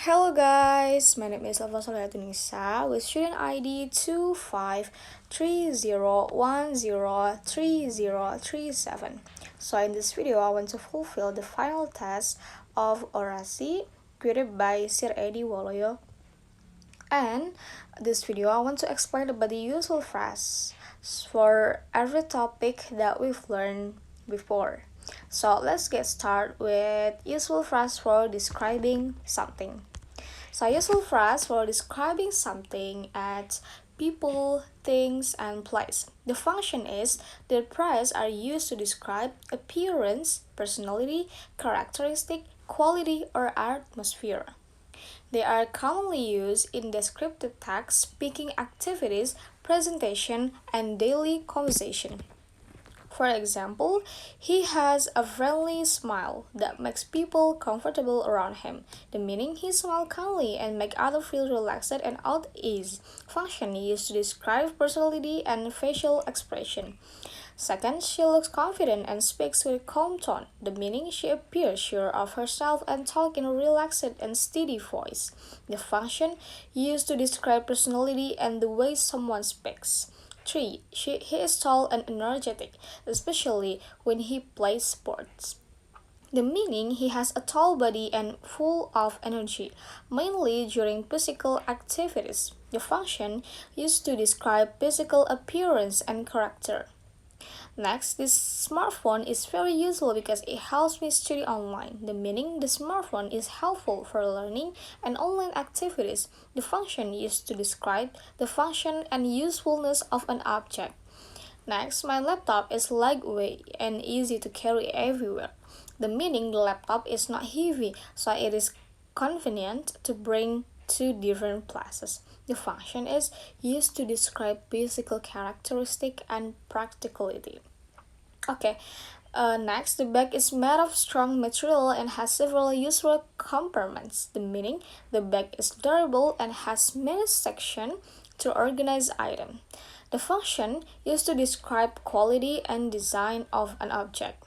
Hello guys, my name is Shilfa Nisa with student ID 2530103037. So in this video, I want to fulfill the final test of orasi created by Sir Edi Waloyo. And this video, I want to explain about the useful phrase for every topic that we've learned before. So let's get started with useful phrase for describing something. So useful phrase for describing something as people, things, and place. The function is the phrase are used to describe appearance, personality, characteristic, quality, or atmosphere. They are commonly used in descriptive text, speaking activities, presentation, and daily conversation. For example, he has a friendly smile that makes people comfortable around him. The meaning he smiles kindly and make others feel relaxed and at ease. Function used to describe personality and facial expression. Second, she looks confident and speaks with a calm tone. The meaning she appears sure of herself and talks in a relaxed and steady voice. The function used to describe personality and the way someone speaks. 3. He is tall and energetic, especially when he plays sports. The meaning he has a tall body and full of energy, mainly during physical activities. The function used to describe physical appearance and character. Next, this smartphone is very useful because it helps me study online. The meaning the smartphone is helpful for learning and online activities. The function used to describe the function and usefulness of an object. Next, my laptop is lightweight and easy to carry everywhere. The meaning the laptop is not heavy, so it is convenient to bring to different places. The function is used to describe physical characteristic and practicality. Okay, next, the bag is made of strong material and has several useful compartments. The meaning the bag is durable and has many sections to organize items. The function used to describe quality and design of an object.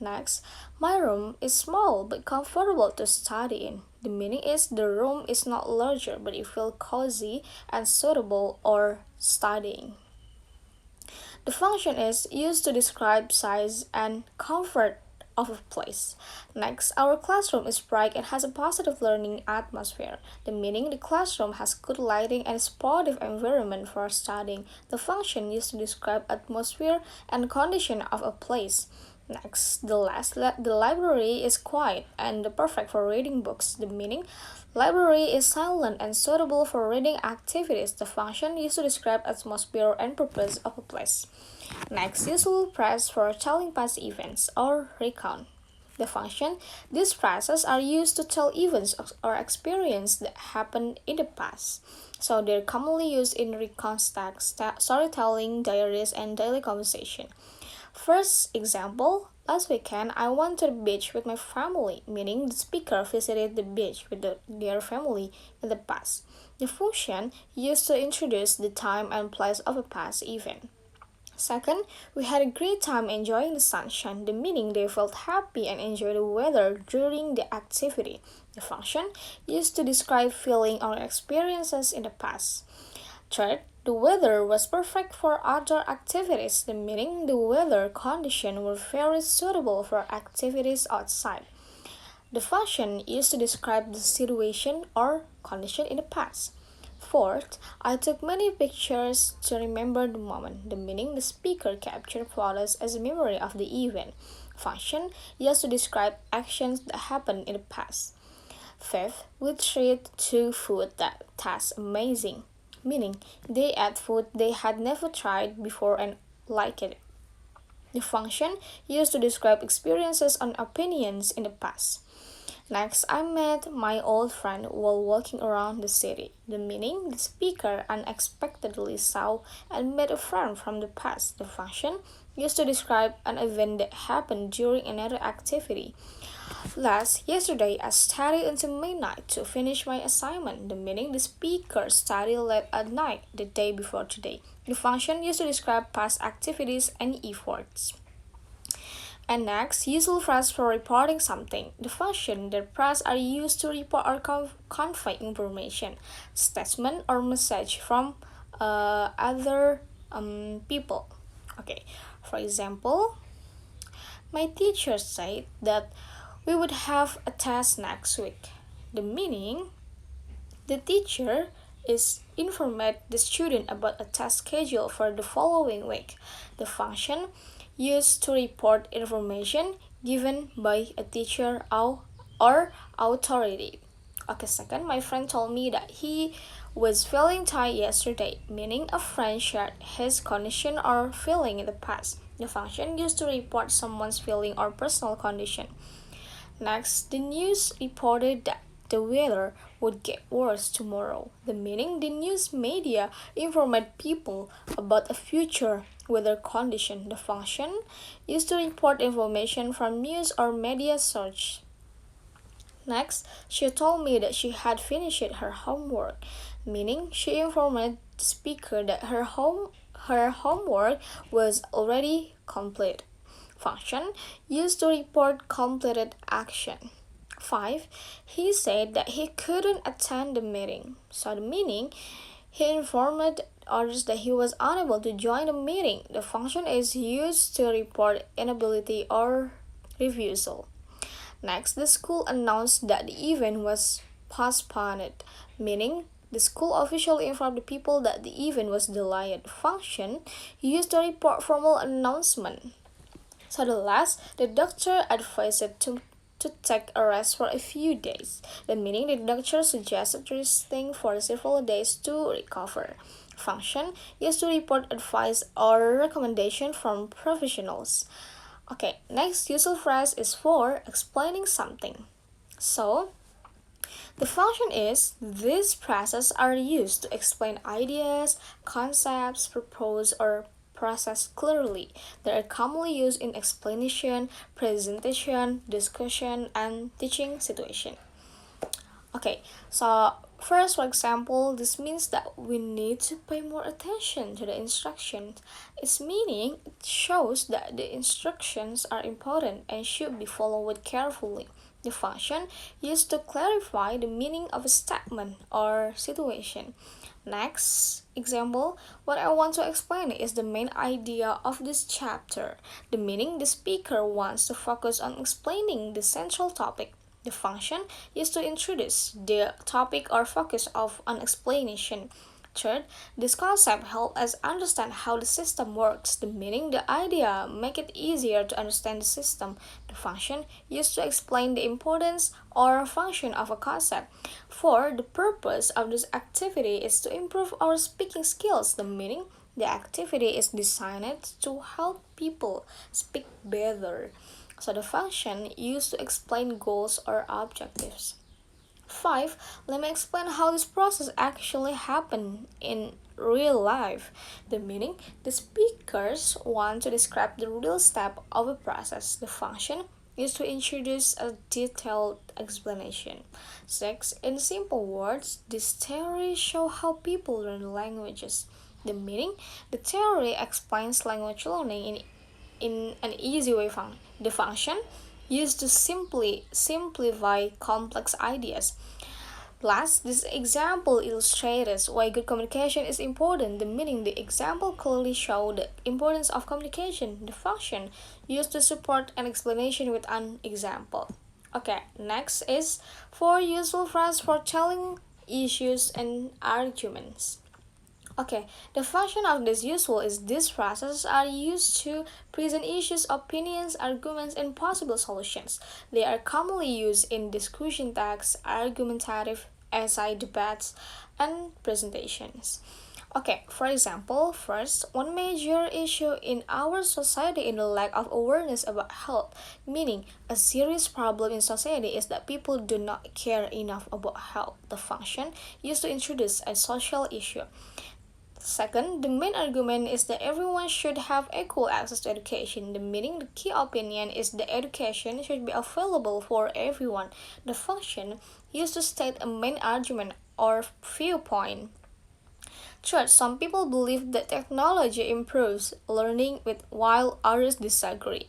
Next, my room is small but comfortable to study in. The meaning is the room is not larger but it feels cozy and suitable for studying. The function is used to describe size and comfort of a place. Next, our classroom is bright and has a positive learning atmosphere. The meaning the classroom has good lighting and supportive environment for studying. The function used to describe atmosphere and condition of a place. Next, the library is quiet and perfect for reading books. The meaning library is silent and suitable for reading activities. The function used to describe atmosphere and purpose of a place. Next, useful phrase for telling past events or recount. The function these phrases are used to tell events or experiences that happened in the past. So they're commonly used in recount text, storytelling, diaries, and daily conversation. First example, last weekend I went to the beach with my family, meaning the speaker visited the beach with their family in the past. The function used to introduce the time and place of a past event. Second, we had a great time enjoying the sunshine, the meaning they felt happy and enjoyed the weather during the activity. The function used to describe feeling or experiences in the past. Third, the weather was perfect for outdoor activities, the meaning the weather conditions were very suitable for activities outside. The function used to describe the situation or condition in the past. Fourth, I took many pictures to remember the moment, the meaning the speaker captured photos as a memory of the event. Function used to describe actions that happened in the past. Fifth, we treat to food that tastes amazing, meaning they ate food they had never tried before and liked it. The function used to describe experiences and opinions in the past. Next, I met my old friend while walking around the city. The meaning the speaker unexpectedly saw and met a friend from the past. The function used to describe an event that happened during another activity. Last, yesterday I studied until midnight to finish my assignment. The meaning the speaker studied late at night the day before today. The function used to describe past activities and efforts. And next, useful phrase for reporting something. The function that phrases are used to report or convey information, statement, or message from other people. Okay, for example, my teacher said that we would have a test next week. The meaning, the teacher is informed the student about a test schedule for the following week. The function used to report information given by a teacher or authority. Okay, second, my friend told me that he was feeling tired yesterday, meaning a friend shared his condition or feeling in the past. The function used to report someone's feeling or personal condition. Next, the news reported that the weather would get worse tomorrow. The meaning, the news media informed people about a future weather condition. The function used to report information from news or media source. Next, she told me that she had finished her homework, meaning she informed the speaker that her homework was already complete. Function used to report completed action. 5. He said that he couldn't attend the meeting. So the meaning, he informed others that he was unable to join the meeting. The function is used to report inability or refusal. Next, the school announced that the event was postponed, meaning the school officially informed the people that the event was delayed. Function used to report formal announcement. So the last, the doctor advised to take a rest for a few days. The meaning, the doctor suggested resting for several days to recover. Function used to report advice or recommendation from professionals. Okay, next useful phrase is for explaining something. So, the function is these phrases are used to explain ideas, concepts, propose, or process clearly. They are commonly used in explanation, presentation, discussion, and teaching situation. Okay, so first, for example, this means that we need to pay more attention to the instructions. Its meaning shows that the instructions are important and should be followed carefully. The function used to clarify the meaning of a statement or situation. Next example, what I want to explain is the main idea of this chapter. The meaning, the speaker wants to focus on explaining the central topic. The function is to introduce the topic or focus of an explanation. Third, this concept helps us understand how the system works. The meaning, the idea, make it easier to understand the system. The function used to explain the importance or function of a concept. Four, the purpose of this activity is to improve our speaking skills. The meaning, the activity is designed to help people speak better. So the function used to explain goals or objectives. 5. Let me explain how this process actually happened in real life. The meaning, the speakers want to describe the real step of a process. The function is to introduce a detailed explanation. 6. In simple words, this theory shows how people learn languages. The meaning, the theory explains language learning in an easy way. The function used to simply simplify complex ideas. Plus, this example illustrates why good communication is important. The meaning, the example clearly showed the importance of communication. The function used to support an explanation with an example. Okay, next is four useful phrases for telling issues and arguments. Okay, the function of this useful is these phrases are used to present issues, opinions, arguments, and possible solutions. They are commonly used in discussion texts, argumentative essay debates, and presentations. Okay, for example, first, one major issue in our society is the lack of awareness about health, meaning a serious problem in society is that people do not care enough about health. The function used to introduce a social issue. Second, the main argument is that everyone should have equal access to education. The meaning, the key opinion is that education should be available for everyone. The function used to state a main argument or viewpoint. Third, some people believe that technology improves learning while others disagree.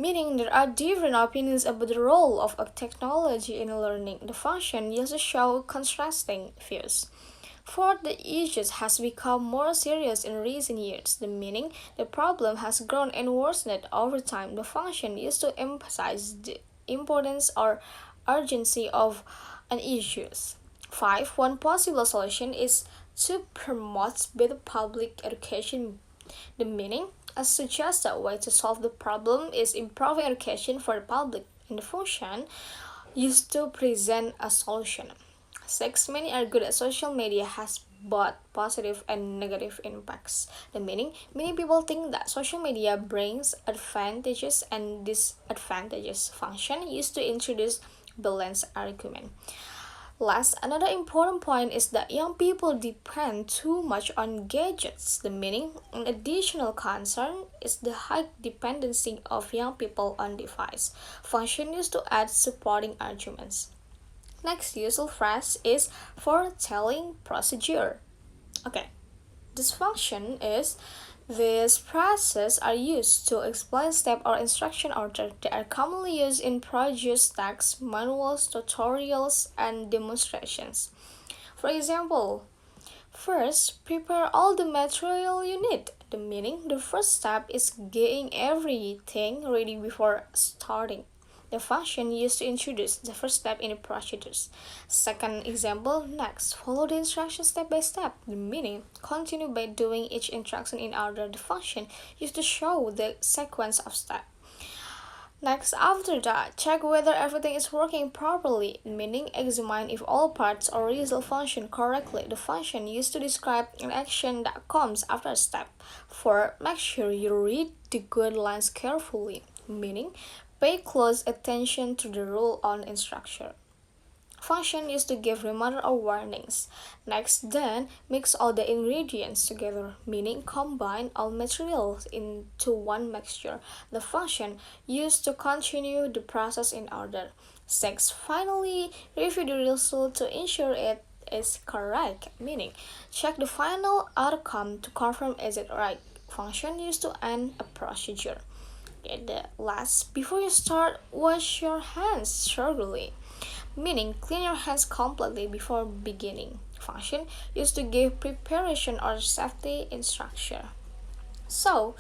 meaning there are different opinions about the role of a technology in learning. The function used to show contrasting views. Fourth, the issues has become more serious in recent years. The meaning, the problem has grown and worsened over time. The function used to emphasize the importance or urgency of an issues. 5. One possible solution is to promote better public education. The meaning, a suggested way to solve the problem is improving education for the public, and the function used to present a solution. 6. Many argue that social media has both positive and negative impacts. The meaning, many people think that social media brings advantages and disadvantages. Function used to introduce balanced argument. Last, another important point is that young people depend too much on gadgets. The meaning, an additional concern is the high dependency of young people on device. Function used to add supporting arguments. Next useful phrase is foretelling procedure. Okay, this function is these phrases are used to explain step or instruction order. They are commonly used in project texts, manuals, tutorials, and demonstrations. For example, first, prepare all the material you need. The meaning, the first step is getting everything ready before starting. The function used to introduce the first step in the procedures. Second example, next, follow the instructions step by step. The meaning, continue by doing each instruction in order. The function used to show the sequence of steps. Next, after that, check whether everything is working properly, meaning examine if all parts or result function correctly. The function used to describe an action that comes after a step. 4. Make sure you read the guidelines carefully, meaning pay close attention to the rule on instruction. Function used to give reminder or warnings. Next, then mix all the ingredients together, meaning combine all materials into one mixture. The function used to continue the process in order. 6. Finally, review the result to ensure it is correct, meaning check the final outcome to confirm is it right. Function used to end a procedure. Okay, the last, before you start, wash your hands thoroughly, meaning clean your hands completely before beginning. Function used to give preparation or safety instruction. So,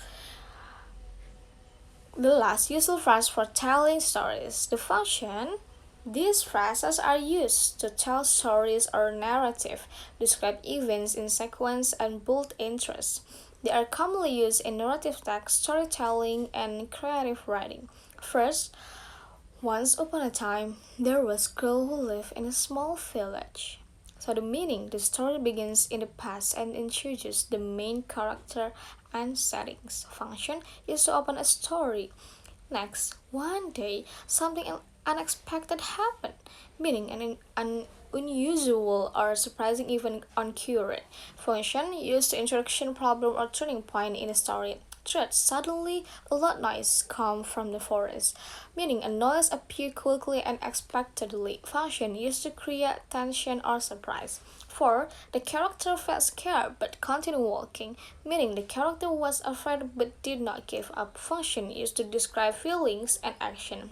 the last useful phrase for telling stories. The function, these phrases are used to tell stories or narrative, describe events in sequence, and build interest. They are commonly used in narrative text, storytelling, and creative writing. First, once upon a time, there was a girl who lived in a small village. So the meaning, the story begins in the past and introduces the main character and settings. Function is to open a story. Next, one day, something unexpected happened, meaning an unusual or surprising event occurred. Function used to introduction problem or turning point in a story. Threat, suddenly a loud noise come from the forest, meaning a noise appeared quickly and unexpectedly. Function used to create tension or surprise. 4. The character felt scared but continued walking, meaning the character was afraid but did not give up. Function used to describe feelings and action.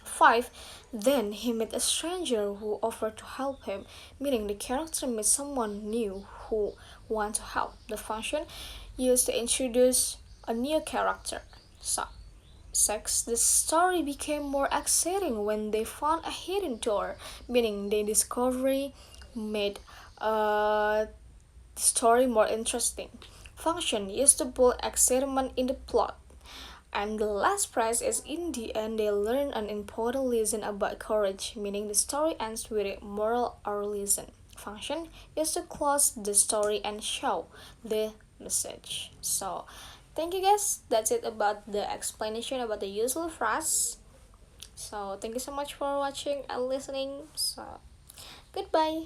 5. Then he met a stranger who offered to help him, meaning the character met someone new who want to help. The function used to introduce a new character. So, 6. The story became more exciting when they found a hidden door, meaning the discovery made the story more interesting. Function used to build excitement in the plot. And the last prize is in the end they learn an important lesson about courage, meaning the story ends with a moral or lesson. Function is to close the story and show the message. So thank you guys. That's it about the explanation about the useful phrase. So thank you so much for watching and listening. So goodbye.